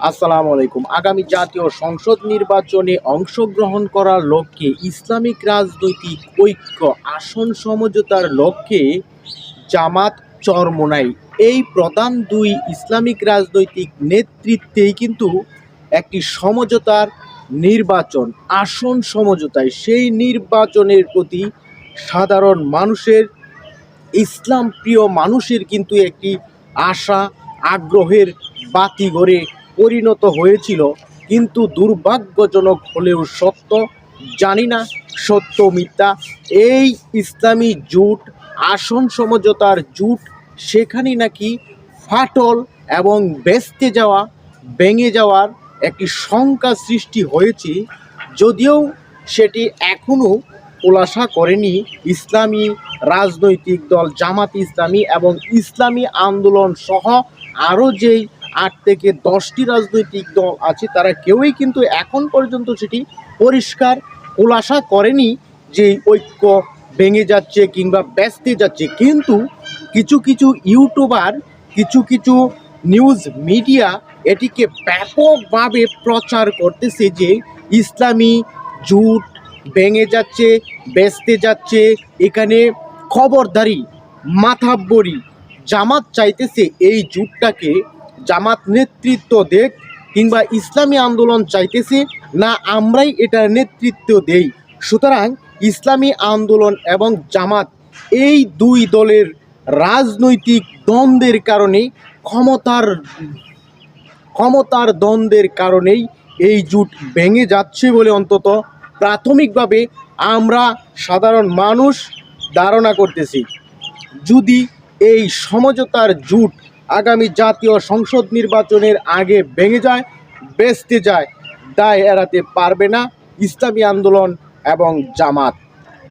আসসালামু আলাইকুম। আগামী জাতীয় সংসদ নির্বাচনে অংশগ্রহণ করার লক্ষ্যে ইসলামিক রাজনৈতিক ঐক্য আসন সমঝোতার লক্ষ্যে জামাত চরমোনাই এই প্রধান দুই ইসলামিক রাজনৈতিক নেতৃত্বেই কিন্তু একটি সমঝোতার নির্বাচন আসন সমঝোতায় সেই নির্বাচনের প্রতি সাধারণ মানুষের ইসলাম প্রিয় মানুষের কিন্তু একটি আশা আগ্রহের বাতিঘরে পরিণত হয়েছিল। কিন্তু দুর্ভাগ্যজনক হলেও সত্য, জানি না সত্য মিথ্যা, এই ইসলামী জোট আসন সমঝোতার জোট সেখানে নাকি ফাটল এবং বেস্তে যাওয়া ভেঙে যাওয়ার একটি শঙ্কা সৃষ্টি হয়েছে। যদিও সেটি এখনও খোলাসা করেনি ইসলামী রাজনৈতিক দল জামাত ইসলামী এবং ইসলামী আন্দোলন সহ আরও যেই 8 থেকে 10টি রাজনৈতিক দল আছে তারা কেউই কিন্তু এখন পর্যন্ত সেটি পরিষ্কার খোলাসা করেনি যে ঐক্য ভেঙে যাচ্ছে কিংবা ব্যস্তে যাচ্ছে। কিন্তু কিছু কিছু ইউটিউবার কিছু নিউজ মিডিয়া এটিকে ব্যাপকভাবে প্রচার করতেছে যে ইসলামী জোট ভেঙে যাচ্ছে, বেচতে যাচ্ছে। এখানে খবরদারি মাথাব্বরি জামাত চাইতেছে এই জোটটাকে, জামাত নেতৃত্ব দেখ কিংবা ইসলামী আন্দোলন চাইতেছে না আমরাই এটার নেতৃত্ব দেই। সুতরাং ইসলামী আন্দোলন এবং জামাত এই দুই দলের রাজনৈতিক দ্বন্দ্বের কারণেই ক্ষমতার দ্বন্দ্বের কারণেই এই জোট ভেঙে যাচ্ছে বলে অন্তত প্রাথমিকভাবে আমরা সাধারণ মানুষ ধারণা করতেছি। যদি এই সমঝোতার জোট আগামী জাতীয় সংসদ নির্বাচনের আগে ভেঙে যায়, বেচতে যায়, দায় এড়াতে পারবে না ইসলামী আন্দোলন এবং জামাত।